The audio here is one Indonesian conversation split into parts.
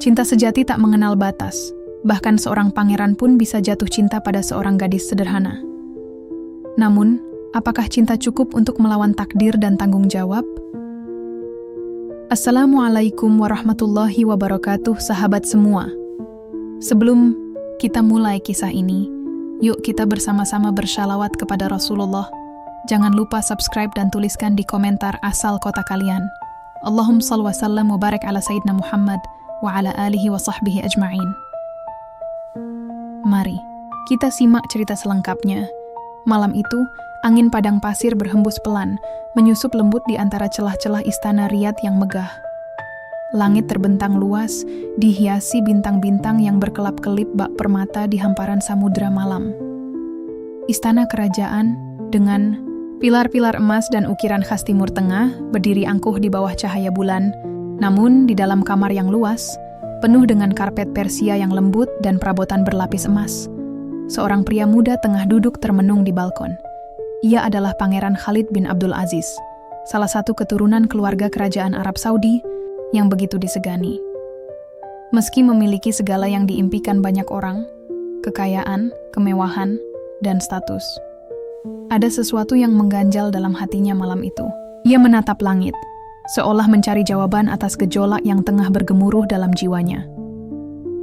Cinta sejati tak mengenal batas, bahkan seorang pangeran pun bisa jatuh cinta pada seorang gadis sederhana. Namun, apakah cinta cukup untuk melawan takdir dan tanggung jawab? Assalamualaikum warahmatullahi wabarakatuh, sahabat semua. Sebelum kita mulai kisah ini, yuk kita bersama-sama bersalawat kepada Rasulullah. Jangan lupa subscribe dan tuliskan di komentar asal kota kalian. Allahumma shalli wa sallam wa barik ala Sayyidina Muhammad wa ala alihi wa sahbihi ajma'in. Mari, kita simak cerita selengkapnya. Malam itu, angin padang pasir berhembus pelan, menyusup lembut di antara celah-celah istana Riyadh yang megah. Langit terbentang luas, dihiasi bintang-bintang yang berkelap-kelip bak permata di hamparan samudra malam. Istana kerajaan, dengan pilar-pilar emas dan ukiran khas Timur Tengah, berdiri angkuh di bawah cahaya bulan. Namun, di dalam kamar yang luas, penuh dengan karpet Persia yang lembut dan perabotan berlapis emas, seorang pria muda tengah duduk termenung di balkon. Ia adalah Pangeran Khalid bin Abdul Aziz, salah satu keturunan keluarga kerajaan Arab Saudi yang begitu disegani. Meski memiliki segala yang diimpikan banyak orang, kekayaan, kemewahan, dan status, ada sesuatu yang mengganjal dalam hatinya malam itu. Ia menatap langit, seolah mencari jawaban atas gejolak yang tengah bergemuruh dalam jiwanya.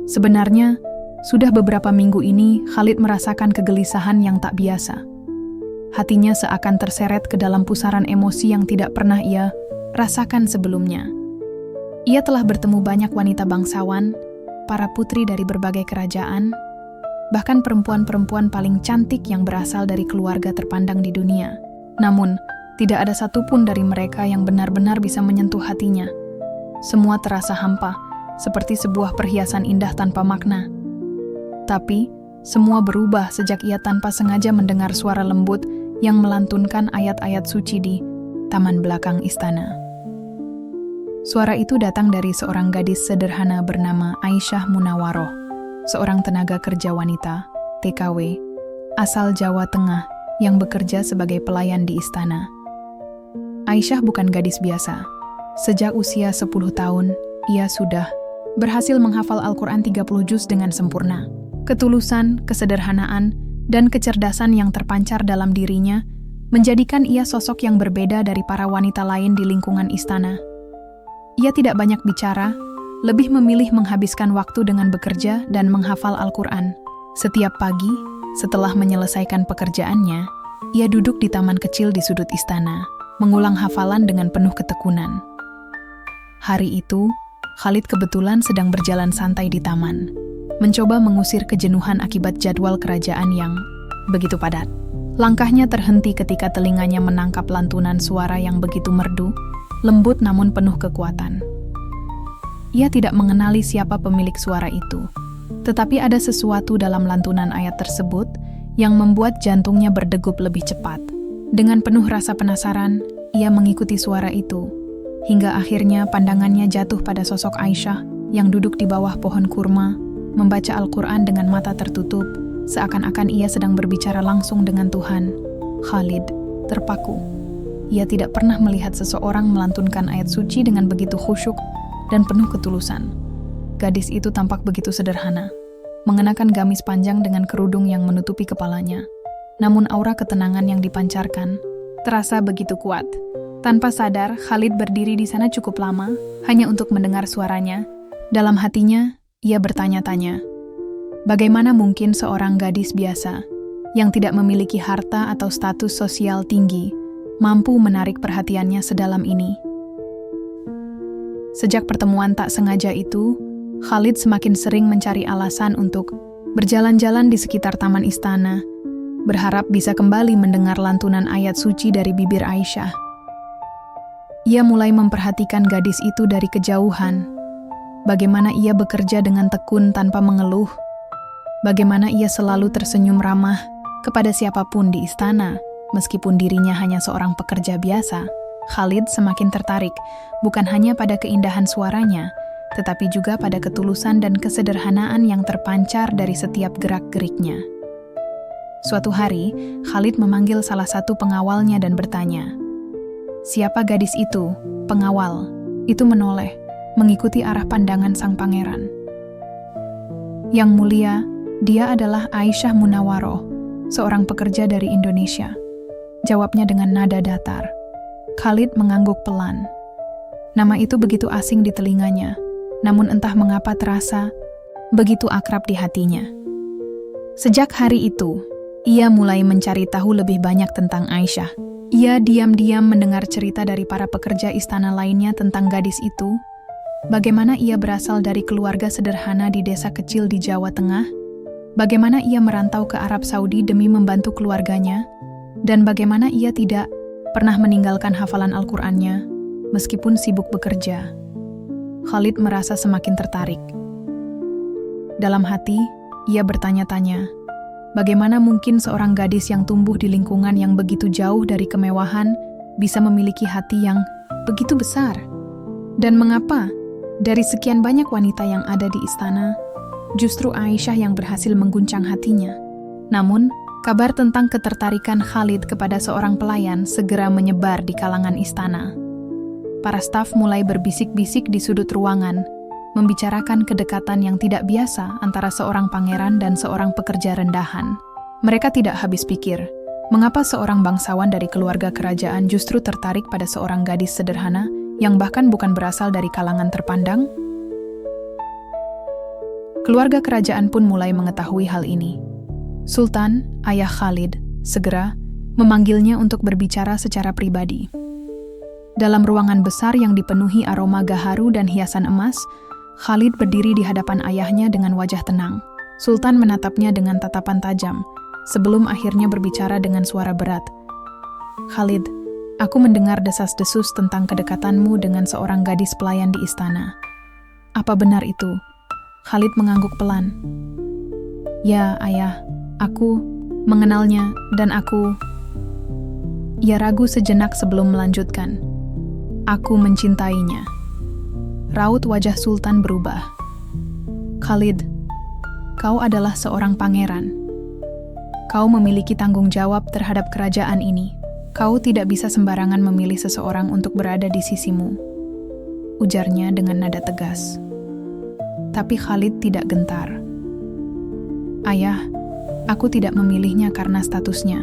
Sebenarnya, sudah beberapa minggu ini Khalid merasakan kegelisahan yang tak biasa. Hatinya seakan terseret ke dalam pusaran emosi yang tidak pernah ia rasakan sebelumnya. Ia telah bertemu banyak wanita bangsawan, para putri dari berbagai kerajaan, bahkan perempuan-perempuan paling cantik yang berasal dari keluarga terpandang di dunia. Namun, tidak ada satupun dari mereka yang benar-benar bisa menyentuh hatinya. Semua terasa hampa, seperti sebuah perhiasan indah tanpa makna. Tapi, semua berubah sejak ia tanpa sengaja mendengar suara lembut yang melantunkan ayat-ayat suci di taman belakang istana. Suara itu datang dari seorang gadis sederhana bernama Aisyah Munawaroh, seorang tenaga kerja wanita, TKW, asal Jawa Tengah yang bekerja sebagai pelayan di istana. Aisyah bukan gadis biasa. Sejak usia 10 tahun, ia sudah berhasil menghafal Al-Quran 30 juz dengan sempurna. Ketulusan, kesederhanaan, dan kecerdasan yang terpancar dalam dirinya menjadikan ia sosok yang berbeda dari para wanita lain di lingkungan istana. Ia tidak banyak bicara, lebih memilih menghabiskan waktu dengan bekerja dan menghafal Al-Quran. Setiap pagi, setelah menyelesaikan pekerjaannya, ia duduk di taman kecil di sudut istana, mengulang hafalan dengan penuh ketekunan. Hari itu, Khalid kebetulan sedang berjalan santai di taman, mencoba mengusir kejenuhan akibat jadwal kerajaan yang begitu padat. Langkahnya terhenti ketika telinganya menangkap lantunan suara yang begitu merdu, lembut namun penuh kekuatan. Ia tidak mengenali siapa pemilik suara itu, tetapi ada sesuatu dalam lantunan ayat tersebut yang membuat jantungnya berdegup lebih cepat. Dengan penuh rasa penasaran, ia mengikuti suara itu, hingga akhirnya pandangannya jatuh pada sosok Aisyah yang duduk di bawah pohon kurma, membaca Al-Quran dengan mata tertutup, seakan-akan ia sedang berbicara langsung dengan Tuhan. Khalid terpaku. Ia tidak pernah melihat seseorang melantunkan ayat suci dengan begitu khusyuk dan penuh ketulusan. Gadis itu tampak begitu sederhana, mengenakan gamis panjang dengan kerudung yang menutupi kepalanya. Namun aura ketenangan yang dipancarkan terasa begitu kuat. Tanpa sadar, Khalid berdiri di sana cukup lama, hanya untuk mendengar suaranya. Dalam hatinya, ia bertanya-tanya, bagaimana mungkin seorang gadis biasa, yang tidak memiliki harta atau status sosial tinggi, mampu menarik perhatiannya sedalam ini? Sejak pertemuan tak sengaja itu, Khalid semakin sering mencari alasan untuk berjalan-jalan di sekitar taman istana, berharap bisa kembali mendengar lantunan ayat suci dari bibir Aisyah. Ia mulai memperhatikan gadis itu dari kejauhan, bagaimana ia bekerja dengan tekun tanpa mengeluh, bagaimana ia selalu tersenyum ramah kepada siapapun di istana, meskipun dirinya hanya seorang pekerja biasa. Khalid semakin tertarik, bukan hanya pada keindahan suaranya, tetapi juga pada ketulusan dan kesederhanaan yang terpancar dari setiap gerak-geriknya. Suatu hari, Khalid memanggil salah satu pengawalnya dan bertanya, "Siapa gadis itu, pengawal?" Itu menoleh, mengikuti arah pandangan sang pangeran. Yang mulia, dia adalah Aisyah Munawaroh, seorang pekerja dari Indonesia. Jawabnya dengan nada datar. Khalid mengangguk pelan. Nama itu begitu asing di telinganya, namun entah mengapa terasa begitu akrab di hatinya. Sejak hari itu, ia mulai mencari tahu lebih banyak tentang Aisyah. Ia diam-diam mendengar cerita dari para pekerja istana lainnya tentang gadis itu, bagaimana ia berasal dari keluarga sederhana di desa kecil di Jawa Tengah, bagaimana ia merantau ke Arab Saudi demi membantu keluarganya, dan bagaimana ia tidak pernah meninggalkan hafalan Al-Qur'annya, meskipun sibuk bekerja. Khalid merasa semakin tertarik. Dalam hati, ia bertanya-tanya, bagaimana mungkin seorang gadis yang tumbuh di lingkungan yang begitu jauh dari kemewahan bisa memiliki hati yang begitu besar? Dan mengapa, dari sekian banyak wanita yang ada di istana, justru Aisyah yang berhasil mengguncang hatinya? Namun, kabar tentang ketertarikan Khalid kepada seorang pelayan segera menyebar di kalangan istana. Para staf mulai berbisik-bisik di sudut ruangan, membicarakan kedekatan yang tidak biasa antara seorang pangeran dan seorang pekerja rendahan. Mereka tidak habis pikir, mengapa seorang bangsawan dari keluarga kerajaan justru tertarik pada seorang gadis sederhana yang bahkan bukan berasal dari kalangan terpandang? Keluarga kerajaan pun mulai mengetahui hal ini. Sultan, ayah Khalid, segera memanggilnya untuk berbicara secara pribadi. Dalam ruangan besar yang dipenuhi aroma gaharu dan hiasan emas, Khalid berdiri di hadapan ayahnya dengan wajah tenang. Sultan menatapnya dengan tatapan tajam, sebelum akhirnya berbicara dengan suara berat. "Khalid, aku mendengar desas-desus tentang kedekatanmu dengan seorang gadis pelayan di istana. Apa benar itu?" Khalid mengangguk pelan. "Ya, ayah. Aku mengenalnya dan aku..." Ia ragu sejenak sebelum melanjutkan. "Aku mencintainya." Raut wajah Sultan berubah. "Khalid, kau adalah seorang pangeran. Kau memiliki tanggung jawab terhadap kerajaan ini. Kau tidak bisa sembarangan memilih seseorang untuk berada di sisimu," ujarnya dengan nada tegas. Tapi Khalid tidak gentar. "Ayah, aku tidak memilihnya karena statusnya.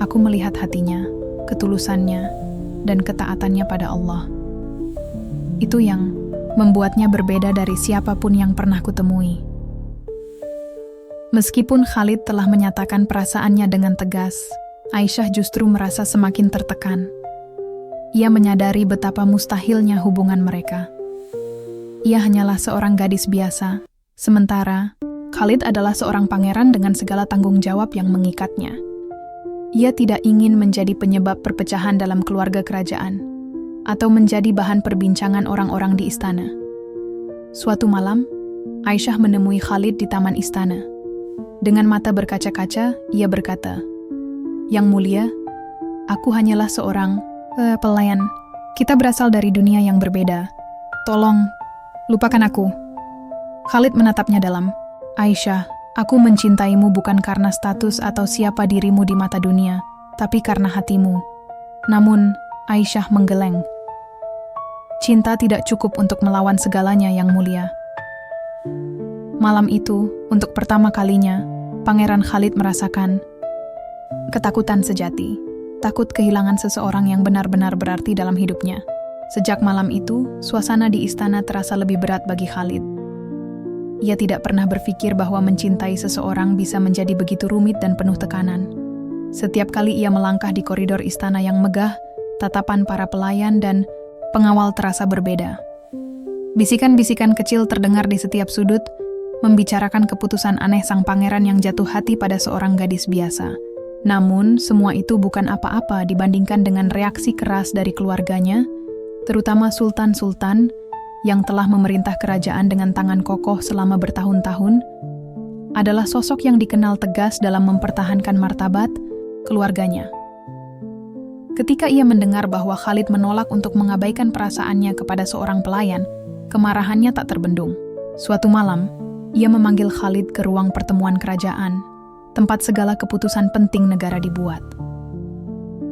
Aku melihat hatinya, ketulusannya, dan ketaatannya pada Allah. Itu yang membuatnya berbeda dari siapapun yang pernah kutemui." Meskipun Khalid telah menyatakan perasaannya dengan tegas, Aisyah justru merasa semakin tertekan. Ia menyadari betapa mustahilnya hubungan mereka. Ia hanyalah seorang gadis biasa, sementara Khalid adalah seorang pangeran dengan segala tanggung jawab yang mengikatnya. Ia tidak ingin menjadi penyebab perpecahan dalam keluarga kerajaan, atau menjadi bahan perbincangan orang-orang di istana. Suatu malam, Aisyah menemui Khalid di taman istana. Dengan mata berkaca-kaca, ia berkata, "Yang mulia, aku hanyalah seorang pelayan. Kita berasal dari dunia yang berbeda. Tolong, lupakan aku." Khalid menatapnya dalam. "Aisyah, aku mencintaimu bukan karena status atau siapa dirimu di mata dunia, tapi karena hatimu." Namun, Aisyah menggeleng. "Cinta tidak cukup untuk melawan segalanya, Yang Mulia." Malam itu, untuk pertama kalinya, Pangeran Khalid merasakan ketakutan sejati, takut kehilangan seseorang yang benar-benar berarti dalam hidupnya. Sejak malam itu, suasana di istana terasa lebih berat bagi Khalid. Ia tidak pernah berpikir bahwa mencintai seseorang bisa menjadi begitu rumit dan penuh tekanan. Setiap kali ia melangkah di koridor istana yang megah, tatapan para pelayan dan pengawal terasa berbeda. Bisikan-bisikan kecil terdengar di setiap sudut, membicarakan keputusan aneh sang pangeran yang jatuh hati pada seorang gadis biasa. Namun, semua itu bukan apa-apa dibandingkan dengan reaksi keras dari keluarganya, terutama sultan-sultan yang telah memerintah kerajaan dengan tangan kokoh selama bertahun-tahun, adalah sosok yang dikenal tegas dalam mempertahankan martabat keluarganya. Ketika ia mendengar bahwa Khalid menolak untuk mengabaikan perasaannya kepada seorang pelayan, kemarahannya tak terbendung. Suatu malam, ia memanggil Khalid ke ruang pertemuan kerajaan, tempat segala keputusan penting negara dibuat.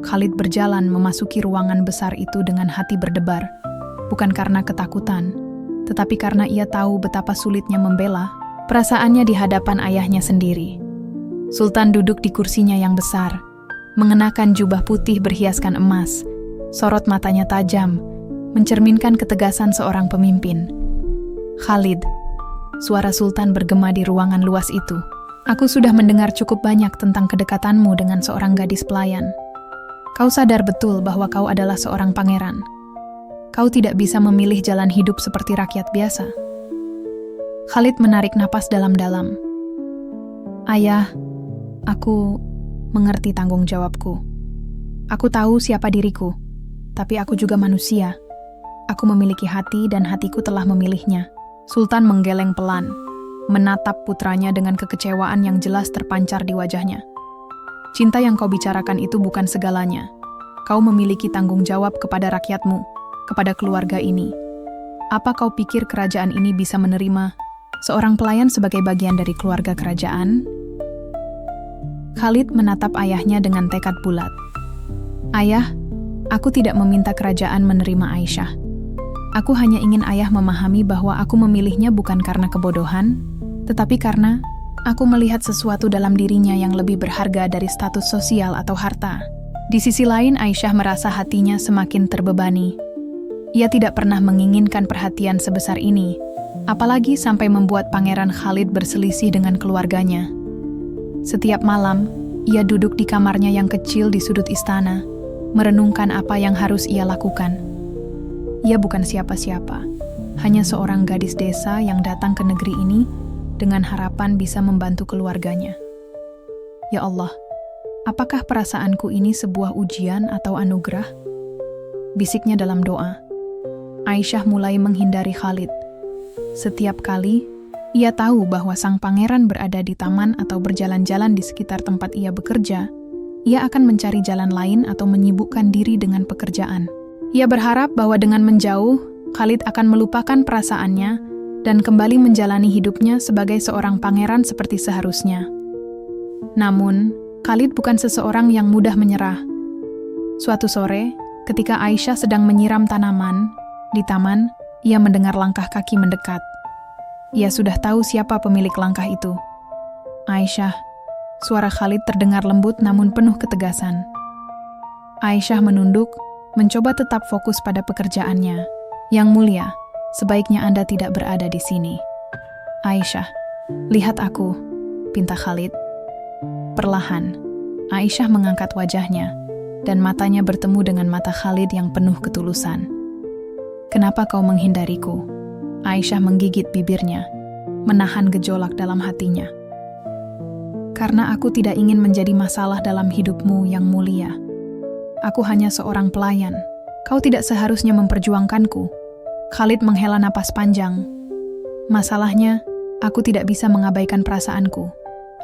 Khalid berjalan memasuki ruangan besar itu dengan hati berdebar. bukan karena ketakutan, tetapi karena ia tahu betapa sulitnya membela perasaannya di hadapan ayahnya sendiri. Sultan duduk di kursinya yang besar, mengenakan jubah putih berhiaskan emas. Sorot matanya tajam, mencerminkan ketegasan seorang pemimpin. "Khalid," suara Sultan bergema di ruangan luas itu. "Aku sudah mendengar cukup banyak tentang kedekatanmu dengan seorang gadis pelayan. Kau sadar betul bahwa kau adalah seorang pangeran. Kau tidak bisa memilih jalan hidup seperti rakyat biasa." Khalid menarik napas dalam-dalam. "Ayah, aku mengerti tanggung jawabku. Aku tahu siapa diriku, tapi aku juga manusia. Aku memiliki hati dan hatiku telah memilihnya." Sultan menggeleng pelan, menatap putranya dengan kekecewaan yang jelas terpancar di wajahnya. "Cinta yang kau bicarakan itu bukan segalanya. Kau memiliki tanggung jawab kepada rakyatmu, kepada keluarga ini. Apa kau pikir kerajaan ini bisa menerima seorang pelayan sebagai bagian dari keluarga kerajaan?" Khalid menatap ayahnya dengan tekad bulat. "Ayah, aku tidak meminta kerajaan menerima Aisyah. Aku hanya ingin ayah memahami bahwa aku memilihnya bukan karena kebodohan, tetapi karena aku melihat sesuatu dalam dirinya yang lebih berharga dari status sosial atau harta." Di sisi lain, Aisyah merasa hatinya semakin terbebani. Ia tidak pernah menginginkan perhatian sebesar ini, apalagi sampai membuat Pangeran Khalid berselisih dengan keluarganya. Setiap malam, ia duduk di kamarnya yang kecil di sudut istana, merenungkan apa yang harus ia lakukan. Ia bukan siapa-siapa, hanya seorang gadis desa yang datang ke negeri ini dengan harapan bisa membantu keluarganya. "Ya Allah, apakah perasaanku ini sebuah ujian atau anugerah?" bisiknya dalam doa. Aisyah mulai menghindari Khalid. Setiap kali ia tahu bahwa sang pangeran berada di taman atau berjalan-jalan di sekitar tempat ia bekerja, ia akan mencari jalan lain atau menyibukkan diri dengan pekerjaan. Ia berharap bahwa dengan menjauh, Khalid akan melupakan perasaannya dan kembali menjalani hidupnya sebagai seorang pangeran seperti seharusnya. Namun, Khalid bukan seseorang yang mudah menyerah. Suatu sore, ketika Aisyah sedang menyiram tanaman di taman, ia mendengar langkah kaki mendekat. Ia sudah tahu siapa pemilik langkah itu. "Aisyah," suara Khalid terdengar lembut namun penuh ketegasan. Aisyah menunduk, mencoba tetap fokus pada pekerjaannya. "Yang mulia, sebaiknya Anda tidak berada di sini." "Aisyah, lihat aku," pinta Khalid. Perlahan, Aisyah mengangkat wajahnya, dan matanya bertemu dengan mata Khalid yang penuh ketulusan. "Kenapa kau menghindariku?" Aisyah menggigit bibirnya, menahan gejolak dalam hatinya. "Karena aku tidak ingin menjadi masalah dalam hidupmu yang mulia. Aku hanya seorang pelayan. Kau tidak seharusnya memperjuangkanku." Khalid menghela napas panjang. "Masalahnya, aku tidak bisa mengabaikan perasaanku.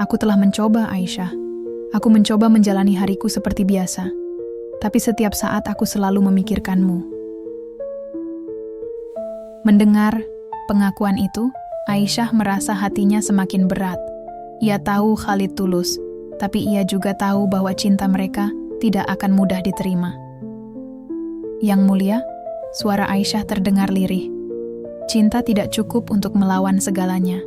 Aku telah mencoba, Aisyah. Aku mencoba menjalani hariku seperti biasa. Tapi setiap saat aku selalu memikirkanmu." Mendengar pengakuan itu, Aisyah merasa hatinya semakin berat. Ia tahu Khalid tulus, tapi ia juga tahu bahwa cinta mereka tidak akan mudah diterima. "Yang mulia," suara Aisyah terdengar lirih. "Cinta tidak cukup untuk melawan segalanya."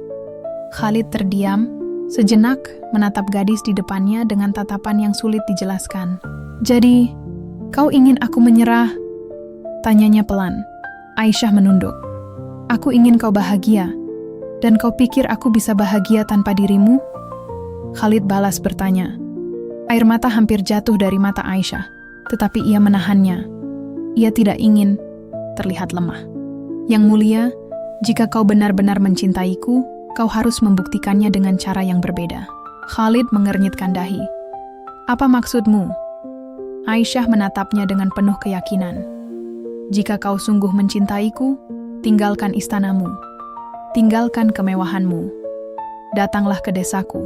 Khalid terdiam, sejenak menatap gadis di depannya dengan tatapan yang sulit dijelaskan. "Jadi, kau ingin aku menyerah?" tanyanya pelan. Aisyah menunduk. "Aku ingin kau bahagia. Dan kau pikir aku bisa bahagia tanpa dirimu?" Khalid balas bertanya. Air mata hampir jatuh dari mata Aisyah, tetapi ia menahannya. Ia tidak ingin terlihat lemah. "Yang mulia, jika kau benar-benar mencintaiku, kau harus membuktikannya dengan cara yang berbeda." Khalid mengernyitkan dahi. "Apa maksudmu?" Aisyah menatapnya dengan penuh keyakinan. "Jika kau sungguh mencintaiku, tinggalkan istanamu. Tinggalkan kemewahanmu. Datanglah ke desaku.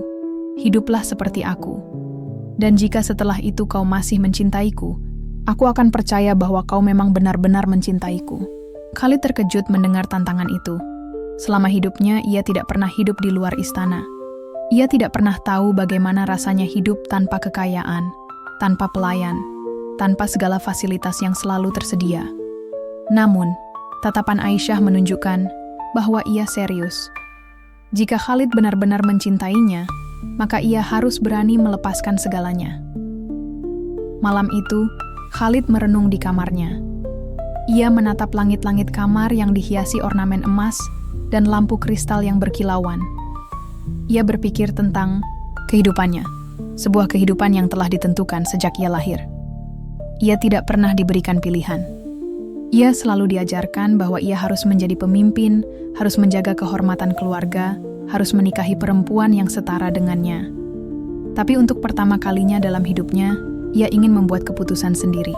Hiduplah seperti aku. Dan jika setelah itu kau masih mencintaiku, aku akan percaya bahwa kau memang benar-benar mencintaiku." Khalid terkejut mendengar tantangan itu. Selama hidupnya, ia tidak pernah hidup di luar istana. Ia tidak pernah tahu bagaimana rasanya hidup tanpa kekayaan, tanpa pelayan, tanpa segala fasilitas yang selalu tersedia. Namun, Tatapan Aisyah menunjukkan bahwa ia serius. Jika Khalid benar-benar mencintainya, maka ia harus berani melepaskan segalanya. Malam itu, Khalid merenung di kamarnya. Ia menatap langit-langit kamar yang dihiasi ornamen emas dan lampu kristal yang berkilauan. Ia berpikir tentang kehidupannya, sebuah kehidupan yang telah ditentukan sejak ia lahir. Ia tidak pernah diberikan pilihan. Ia selalu diajarkan bahwa ia harus menjadi pemimpin, harus menjaga kehormatan keluarga, harus menikahi perempuan yang setara dengannya. Tapi untuk pertama kalinya dalam hidupnya, ia ingin membuat keputusan sendiri.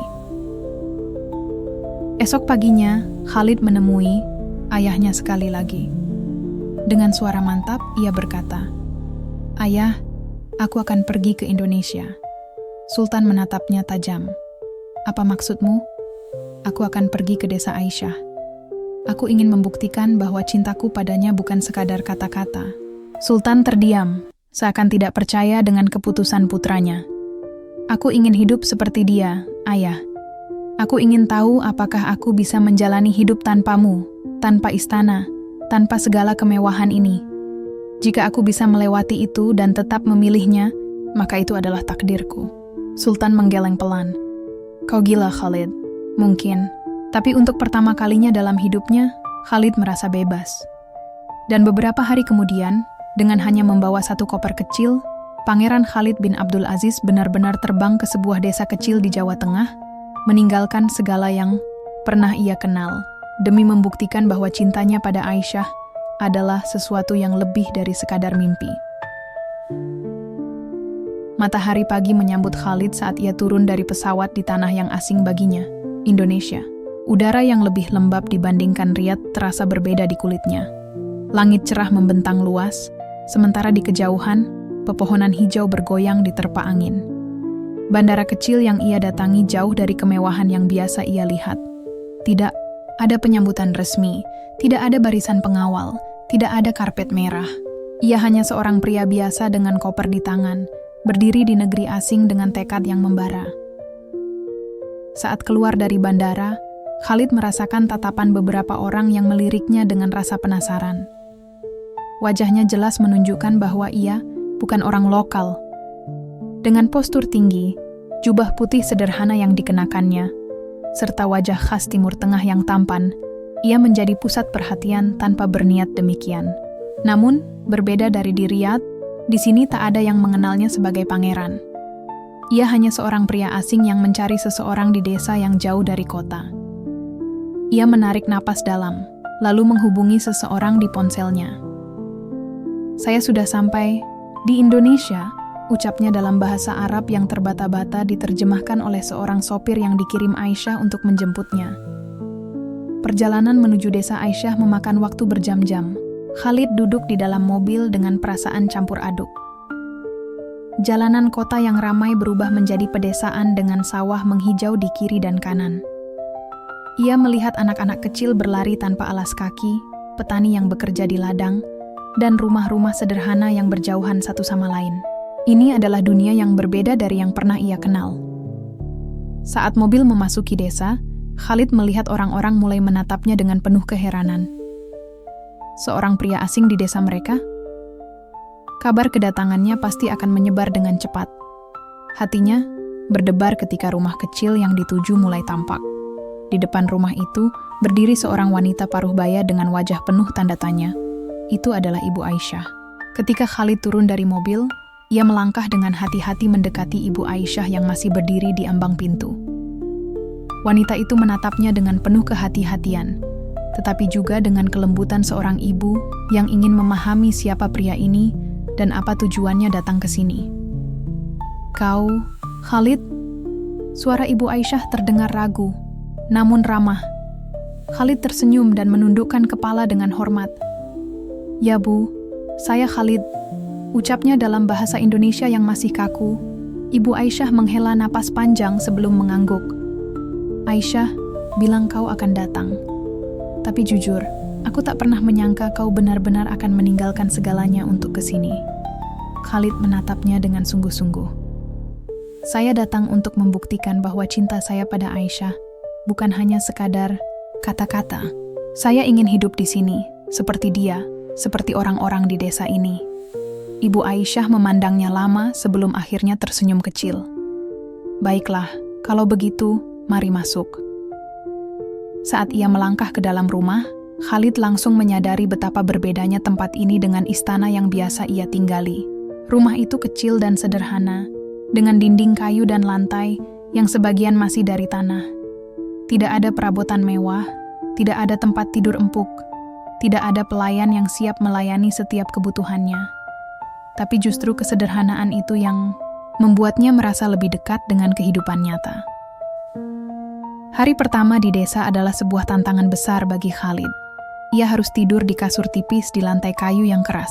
Esok paginya, Khalid menemui ayahnya sekali lagi. Dengan suara mantap, ia berkata, "Ayah, aku akan pergi ke Indonesia." Sultan menatapnya tajam. "Apa maksudmu?" "Aku akan pergi ke desa Aisyah. Aku ingin membuktikan bahwa cintaku padanya bukan sekadar kata-kata." Sultan terdiam, seakan tidak percaya dengan keputusan putranya. "Aku ingin hidup seperti dia, ayah. Aku ingin tahu apakah aku bisa menjalani hidup tanpamu, tanpa istana, tanpa segala kemewahan ini. Jika aku bisa melewati itu dan tetap memilihnya, maka itu adalah takdirku." Sultan menggeleng pelan. "Kau gila, Khalid. Mungkin, tapi untuk pertama kalinya dalam hidupnya, Khalid merasa bebas." Dan beberapa hari kemudian, dengan hanya membawa satu koper kecil, Pangeran Khalid bin Abdul Aziz benar-benar terbang ke sebuah desa kecil di Jawa Tengah, meninggalkan segala yang pernah ia kenal, demi membuktikan bahwa cintanya pada Aisyah adalah sesuatu yang lebih dari sekadar mimpi. Matahari pagi menyambut Khalid saat ia turun dari pesawat di tanah yang asing baginya, Indonesia. Udara yang lebih lembab dibandingkan Riyadh terasa berbeda di kulitnya. Langit cerah membentang luas, sementara di kejauhan, pepohonan hijau bergoyang diterpa angin. Bandara kecil yang ia datangi jauh dari kemewahan yang biasa ia lihat. Tidak ada penyambutan resmi, tidak ada barisan pengawal, tidak ada karpet merah. Ia hanya seorang pria biasa dengan koper di tangan, berdiri di negeri asing dengan tekad yang membara. Saat keluar dari bandara, Khalid merasakan tatapan beberapa orang yang meliriknya dengan rasa penasaran. Wajahnya jelas menunjukkan bahwa ia bukan orang lokal. Dengan postur tinggi, jubah putih sederhana yang dikenakannya, serta wajah khas Timur Tengah yang tampan, ia menjadi pusat perhatian tanpa berniat demikian. Namun, berbeda dari di Riyadh, di sini tak ada yang mengenalnya sebagai pangeran. Ia hanya seorang pria asing yang mencari seseorang di desa yang jauh dari kota. Ia menarik napas dalam, lalu menghubungi seseorang di ponselnya. "Saya sudah sampai di Indonesia," ucapnya dalam bahasa Arab yang terbata-bata diterjemahkan oleh seorang sopir yang dikirim Aisyah untuk menjemputnya. Perjalanan menuju desa Aisyah memakan waktu berjam-jam. Khalid duduk di dalam mobil dengan perasaan campur aduk. Jalanan kota yang ramai berubah menjadi pedesaan dengan sawah menghijau di kiri dan kanan. Ia melihat anak-anak kecil berlari tanpa alas kaki, petani yang bekerja di ladang, dan rumah-rumah sederhana yang berjauhan satu sama lain. Ini adalah dunia yang berbeda dari yang pernah ia kenal. Saat mobil memasuki desa, Khalid melihat orang-orang mulai menatapnya dengan penuh keheranan. Seorang pria asing di desa mereka? Kabar kedatangannya pasti akan menyebar dengan cepat. Hatinya berdebar ketika rumah kecil yang dituju mulai tampak. Di depan rumah itu berdiri seorang wanita paruh baya dengan wajah penuh tanda tanya. Itu adalah Ibu Aisyah. Ketika Khalid turun dari mobil, ia melangkah dengan hati-hati mendekati Ibu Aisyah yang masih berdiri di ambang pintu. Wanita itu menatapnya dengan penuh kehati-hatian, tetapi juga dengan kelembutan seorang ibu yang ingin memahami siapa pria ini dan apa tujuannya datang ke sini. "Kau, Khalid?" Suara Ibu Aisyah terdengar ragu, namun ramah. Khalid tersenyum dan menundukkan kepala dengan hormat. "Ya Bu, saya Khalid," ucapnya dalam bahasa Indonesia yang masih kaku. Ibu Aisyah menghela napas panjang sebelum mengangguk. "Aisyah, bilang kau akan datang. Tapi jujur, aku tak pernah menyangka kau benar-benar akan meninggalkan segalanya untuk kesini." Khalid menatapnya dengan sungguh-sungguh. "Saya datang untuk membuktikan bahwa cinta saya pada Aisyah bukan hanya sekadar kata-kata. Saya ingin hidup di sini, seperti dia, seperti orang-orang di desa ini. Ibu Aisyah memandangnya lama sebelum akhirnya tersenyum kecil. Baiklah, kalau begitu, mari masuk. Saat ia melangkah ke dalam rumah, Khalid langsung menyadari betapa berbedanya tempat ini dengan istana yang biasa ia tinggali. Rumah itu kecil dan sederhana, dengan dinding kayu dan lantai yang sebagian masih dari tanah. Tidak ada perabotan mewah, tidak ada tempat tidur empuk, tidak ada pelayan yang siap melayani setiap kebutuhannya. Tapi justru kesederhanaan itu yang membuatnya merasa lebih dekat dengan kehidupan nyata. Hari pertama di desa adalah sebuah tantangan besar bagi Khalid. Ia harus tidur di kasur tipis di lantai kayu yang keras.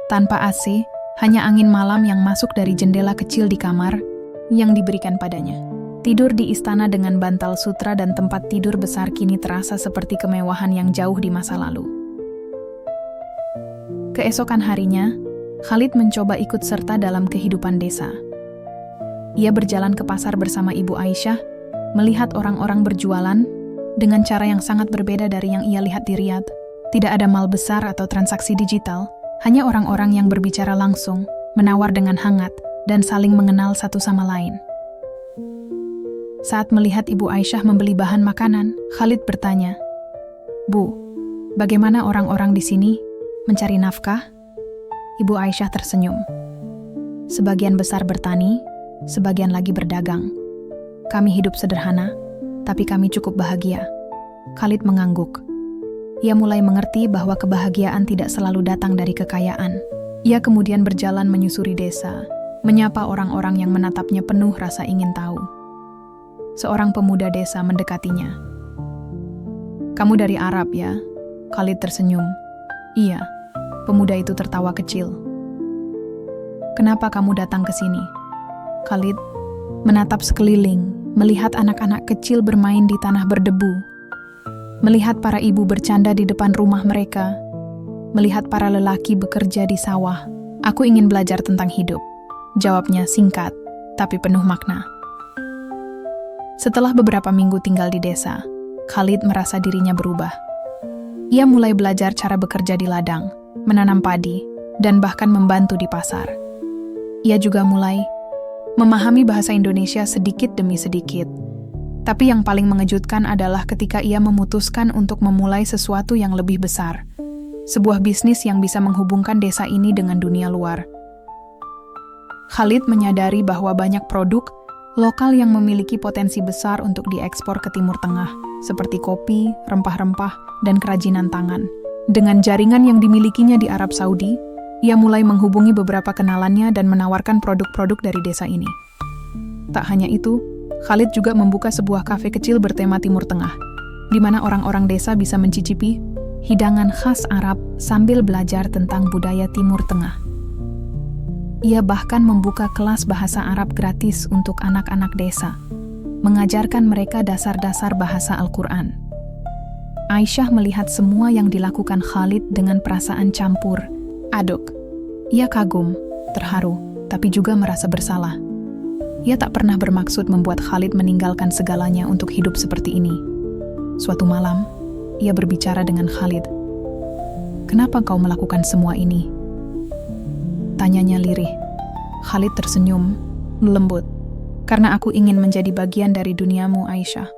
Tanpa AC, hanya angin malam yang masuk dari jendela kecil di kamar yang diberikan padanya. Tidur di istana dengan bantal sutra dan tempat tidur besar kini terasa seperti kemewahan yang jauh di masa lalu. Keesokan harinya, Khalid mencoba ikut serta dalam kehidupan desa. Ia berjalan ke pasar bersama Ibu Aisyah, melihat orang-orang berjualan dengan cara yang sangat berbeda dari yang ia lihat di Riyadh. Tidak ada mal besar atau transaksi digital, hanya orang-orang yang berbicara langsung, menawar dengan hangat, dan saling mengenal satu sama lain. Saat melihat Ibu Aisyah membeli bahan makanan, Khalid bertanya, "Bu, bagaimana orang-orang di sini mencari nafkah?" Ibu Aisyah tersenyum. "Sebagian besar bertani, sebagian lagi berdagang. Kami hidup sederhana, tapi kami cukup bahagia." Khalid mengangguk. Ia mulai mengerti bahwa kebahagiaan tidak selalu datang dari kekayaan. Ia kemudian berjalan menyusuri desa, menyapa orang-orang yang menatapnya penuh rasa ingin tahu. Seorang pemuda desa mendekatinya. "Kamu dari Arab ya?" Khalid tersenyum. "Iya." Pemuda itu tertawa kecil. "Kenapa kamu datang ke sini?" Khalid menatap sekeliling, melihat anak-anak kecil bermain di tanah berdebu, melihat para ibu bercanda di depan rumah mereka, melihat para lelaki bekerja di sawah. "Aku ingin belajar tentang hidup," jawabnya singkat, tapi penuh makna. Setelah beberapa minggu tinggal di desa, Khalid merasa dirinya berubah. Ia mulai belajar cara bekerja di ladang, menanam padi, dan bahkan membantu di pasar. Ia juga mulai memahami bahasa Indonesia sedikit demi sedikit. Tapi yang paling mengejutkan adalah ketika ia memutuskan untuk memulai sesuatu yang lebih besar. Sebuah bisnis yang bisa menghubungkan desa ini dengan dunia luar. Khalid menyadari bahwa banyak produk lokal yang memiliki potensi besar untuk diekspor ke Timur Tengah, seperti kopi, rempah-rempah, dan kerajinan tangan. Dengan jaringan yang dimilikinya di Arab Saudi, ia mulai menghubungi beberapa kenalannya dan menawarkan produk-produk dari desa ini. Tak hanya itu, Khalid juga membuka sebuah kafe kecil bertema Timur Tengah, di mana orang-orang desa bisa mencicipi hidangan khas Arab sambil belajar tentang budaya Timur Tengah. Ia bahkan membuka kelas bahasa Arab gratis untuk anak-anak desa, mengajarkan mereka dasar-dasar bahasa Al-Quran. Aisyah melihat semua yang dilakukan Khalid dengan perasaan campur aduk. Ia kagum, terharu, tapi juga merasa bersalah. Ia tak pernah bermaksud membuat Khalid meninggalkan segalanya untuk hidup seperti ini. Suatu malam, ia berbicara dengan Khalid. "Kenapa kau melakukan semua ini?" Tanyanya lirih. Khalid tersenyum, lembut. "Karena aku ingin menjadi bagian dari duniamu, Aisyah.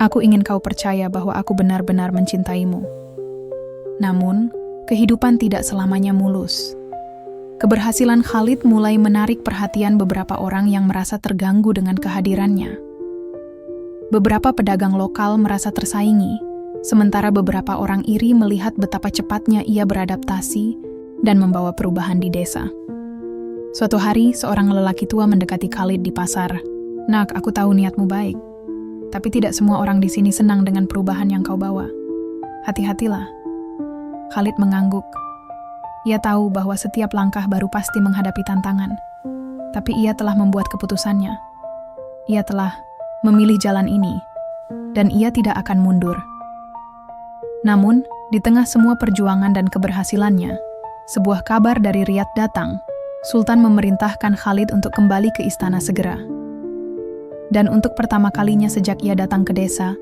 Aku ingin kau percaya bahwa aku benar-benar mencintaimu." Namun, kehidupan tidak selamanya mulus. Keberhasilan Khalid mulai menarik perhatian beberapa orang yang merasa terganggu dengan kehadirannya. Beberapa pedagang lokal merasa tersaingi, sementara beberapa orang iri melihat betapa cepatnya ia beradaptasi dan membawa perubahan di desa. Suatu hari, seorang lelaki tua mendekati Khalid di pasar. "Nak, aku tahu niatmu baik, tapi tidak semua orang di sini senang dengan perubahan yang kau bawa. Hati-hatilah." Khalid mengangguk. Ia tahu bahwa setiap langkah baru pasti menghadapi tantangan, tapi ia telah membuat keputusannya. Ia telah memilih jalan ini, dan ia tidak akan mundur. Namun, di tengah semua perjuangan dan keberhasilannya, sebuah kabar dari Riyadh datang. Sultan memerintahkan Khalid untuk kembali ke istana segera. Dan untuk pertama kalinya sejak ia datang ke desa,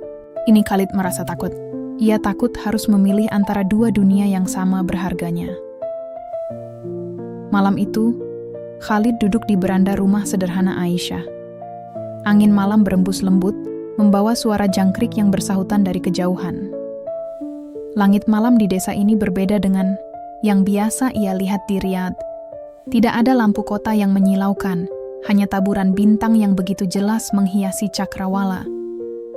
ini Khalid merasa takut. Ia takut harus memilih antara dua dunia yang sama berharganya. Malam itu, Khalid duduk di beranda rumah sederhana Aisyah. Angin malam berembus lembut, membawa suara jangkrik yang bersahutan dari kejauhan. Langit malam di desa ini berbeda dengan yang biasa ia lihat di Riyadh. Tidak ada lampu kota yang menyilaukan, hanya taburan bintang yang begitu jelas menghiasi cakrawala.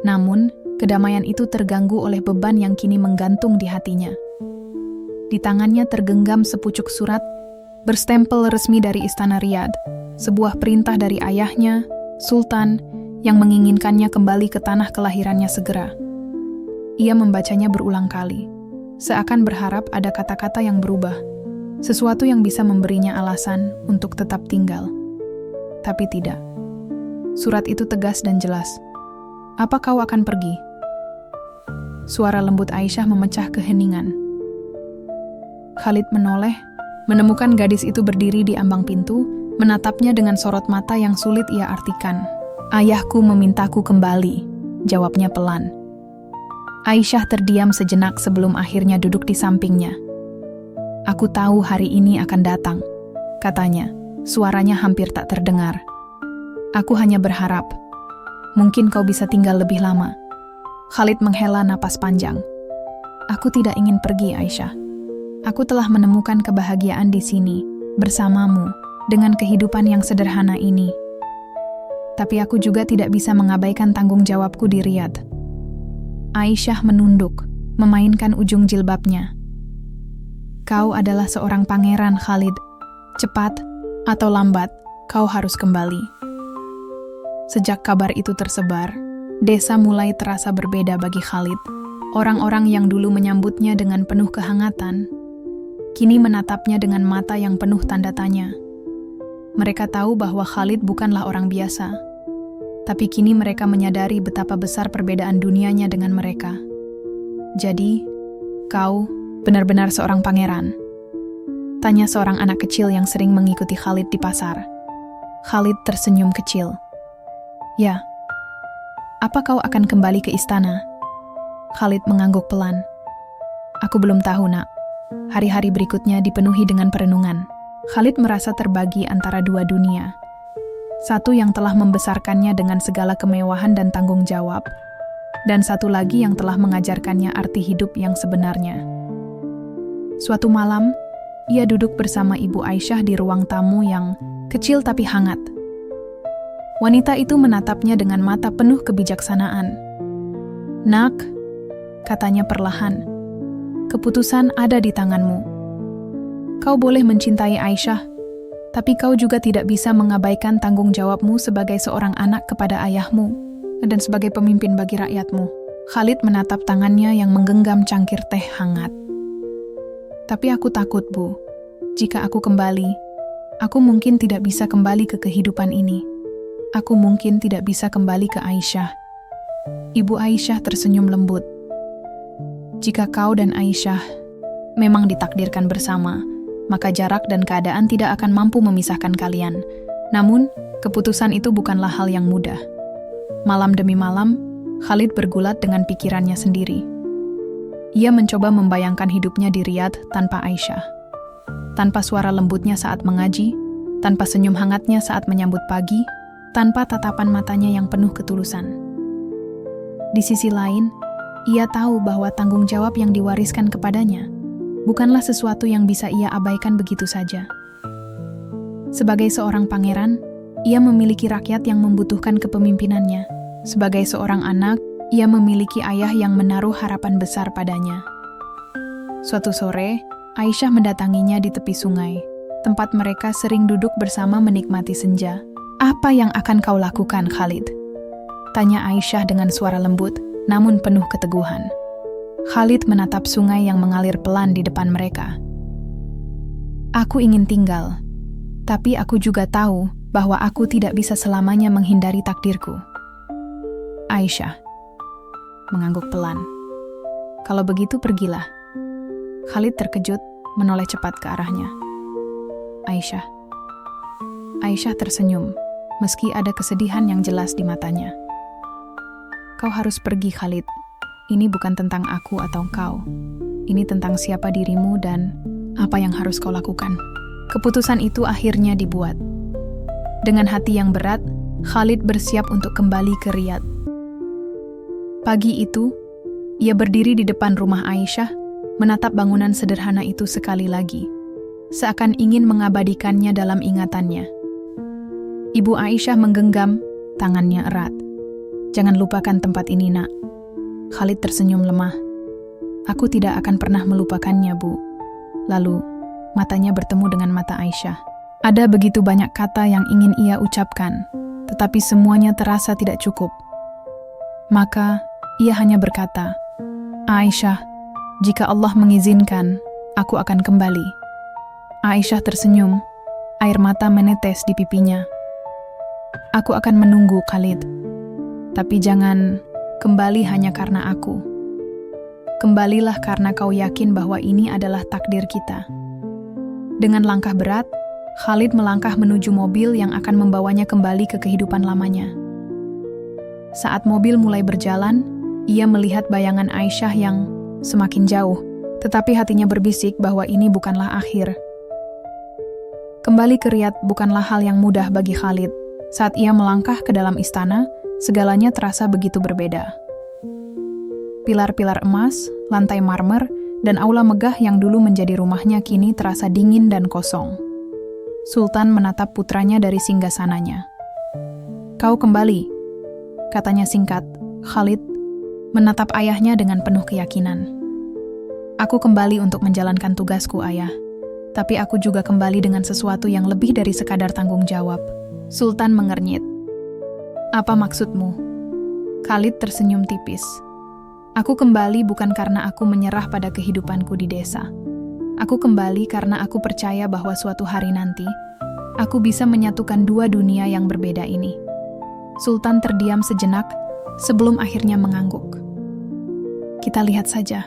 Namun, kedamaian itu terganggu oleh beban yang kini menggantung di hatinya. Di tangannya tergenggam sepucuk surat berstempel resmi dari Istana Riyadh, sebuah perintah dari ayahnya, Sultan, yang menginginkannya kembali ke tanah kelahirannya segera. Ia membacanya berulang kali, seakan berharap ada kata-kata yang berubah, sesuatu yang bisa memberinya alasan untuk tetap tinggal. Tapi tidak. Surat itu tegas dan jelas. "Apa kau akan pergi?" Suara lembut Aisyah memecah keheningan. Khalid menoleh, menemukan gadis itu berdiri di ambang pintu, menatapnya dengan sorot mata yang sulit ia artikan. "Ayahku memintaku kembali," jawabnya pelan. Aisyah terdiam sejenak sebelum akhirnya duduk di sampingnya. "Aku tahu hari ini akan datang," katanya. Suaranya hampir tak terdengar. "Aku hanya berharap, mungkin kau bisa tinggal lebih lama." Khalid menghela napas panjang. "Aku tidak ingin pergi, Aisyah. Aku telah menemukan kebahagiaan di sini, bersamamu, dengan kehidupan yang sederhana ini. Tapi aku juga tidak bisa mengabaikan tanggung jawabku di Riyadh." Aisyah menunduk, memainkan ujung jilbabnya. "Kau adalah seorang pangeran, Khalid. Cepat atau lambat, kau harus kembali." Sejak kabar itu tersebar, desa mulai terasa berbeda bagi Khalid. Orang-orang yang dulu menyambutnya dengan penuh kehangatan, kini menatapnya dengan mata yang penuh tanda tanya. Mereka tahu bahwa Khalid bukanlah orang biasa, tapi kini mereka menyadari betapa besar perbedaan dunianya dengan mereka. "Jadi, kau benar-benar seorang pangeran?" tanya seorang anak kecil yang sering mengikuti Khalid di pasar. Khalid tersenyum kecil. "Ya." "Apa kau akan kembali ke istana?" Khalid mengangguk pelan. "Aku belum tahu, Nak." Hari-hari berikutnya dipenuhi dengan perenungan. Khalid merasa terbagi antara dua dunia. Satu yang telah membesarkannya dengan segala kemewahan dan tanggung jawab, dan satu lagi yang telah mengajarkannya arti hidup yang sebenarnya. Suatu malam, ia duduk bersama Ibu Aisyah di ruang tamu yang kecil tapi hangat. Wanita itu menatapnya dengan mata penuh kebijaksanaan. "Nak," katanya perlahan, "keputusan ada di tanganmu. Kau boleh mencintai Aisyah, tapi kau juga tidak bisa mengabaikan tanggung jawabmu sebagai seorang anak kepada ayahmu dan sebagai pemimpin bagi rakyatmu." Khalid menatap tangannya yang menggenggam cangkir teh hangat. "Tapi aku takut, Bu. Jika aku kembali, aku mungkin tidak bisa kembali ke kehidupan ini. Aku mungkin tidak bisa kembali ke Aisyah." Ibu Aisyah tersenyum lembut. "Jika kau dan Aisyah memang ditakdirkan bersama, maka jarak dan keadaan tidak akan mampu memisahkan kalian. Namun, keputusan itu bukanlah hal yang mudah." Malam demi malam, Khalid bergulat dengan pikirannya sendiri. Ia mencoba membayangkan hidupnya di Riyadh tanpa Aisyah. Tanpa suara lembutnya saat mengaji, tanpa senyum hangatnya saat menyambut pagi, tanpa tatapan matanya yang penuh ketulusan. Di sisi lain, ia tahu bahwa tanggung jawab yang diwariskan kepadanya bukanlah sesuatu yang bisa ia abaikan begitu saja. Sebagai seorang pangeran, ia memiliki rakyat yang membutuhkan kepemimpinannya. Sebagai seorang anak, ia memiliki ayah yang menaruh harapan besar padanya. Suatu sore, Aisyah mendatanginya di tepi sungai, tempat mereka sering duduk bersama menikmati senja. "Apa yang akan kau lakukan, Khalid?" tanya Aisyah dengan suara lembut, namun penuh keteguhan. Khalid menatap sungai yang mengalir pelan di depan mereka. "Aku ingin tinggal, tapi aku juga tahu bahwa aku tidak bisa selamanya menghindari takdirku." Aisyah mengangguk pelan. "Kalau begitu pergilah." Khalid terkejut, menoleh cepat ke arahnya. "Aisyah." Aisyah tersenyum, meski ada kesedihan yang jelas di matanya. "Kau harus pergi, Khalid. ini bukan tentang aku atau kau. Ini tentang siapa dirimu dan apa yang harus kau lakukan. Keputusan itu akhirnya dibuat. Dengan hati yang berat, Khalid bersiap untuk kembali ke Riyadh. Pagi itu, ia berdiri di depan rumah Aisyah, menatap bangunan sederhana itu sekali lagi, seakan ingin mengabadikannya dalam ingatannya. Ibu Aisyah menggenggam tangannya erat. "Jangan lupakan tempat ini, nak." Khalid tersenyum lemah. "Aku tidak akan pernah melupakannya, Bu." Lalu, matanya bertemu dengan mata Aisyah. Ada begitu banyak kata yang ingin ia ucapkan, tetapi semuanya terasa tidak cukup. Maka, ia hanya berkata, "Aisyah, jika Allah mengizinkan, aku akan kembali." Aisyah tersenyum, air mata menetes di pipinya. "Aku akan menunggu, Khalid. Tapi jangan kembali hanya karena aku. Kembalilah karena kau yakin bahwa ini adalah takdir kita." Dengan langkah berat, Khalid melangkah menuju mobil yang akan membawanya kembali ke kehidupan lamanya. Saat mobil mulai berjalan, ia melihat bayangan Aisyah yang semakin jauh, tetapi hatinya berbisik bahwa ini bukanlah akhir. Kembali ke Riyadh bukanlah hal yang mudah bagi Khalid. Saat ia melangkah ke dalam istana, segalanya terasa begitu berbeda. Pilar-pilar emas, lantai marmer, dan aula megah yang dulu menjadi rumahnya kini terasa dingin dan kosong. Sultan menatap putranya dari singgasananya. "Kau kembali," katanya singkat. Khalid menatap ayahnya dengan penuh keyakinan. "Aku kembali untuk menjalankan tugasku, Ayah. Tapi aku juga kembali dengan sesuatu yang lebih dari sekadar tanggung jawab." Sultan mengernyit. "Apa maksudmu?" Khalid tersenyum tipis. "Aku kembali bukan karena aku menyerah pada kehidupanku di desa. Aku kembali karena aku percaya bahwa suatu hari nanti, aku bisa menyatukan dua dunia yang berbeda ini." Sultan terdiam sejenak sebelum akhirnya mengangguk. "Kita lihat saja."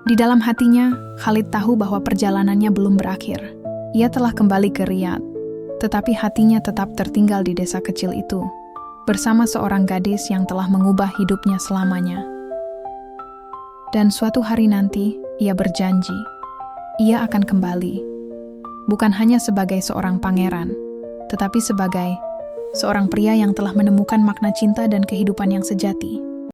Di dalam hatinya, Khalid tahu bahwa perjalanannya belum berakhir. Ia telah kembali ke Riyadh, tetapi hatinya tetap tertinggal di desa kecil itu, bersama seorang gadis yang telah mengubah hidupnya selamanya. Dan suatu hari nanti, ia berjanji, ia akan kembali, bukan hanya sebagai seorang pangeran, tetapi sebagai seorang pria yang telah menemukan makna cinta dan kehidupan yang sejati.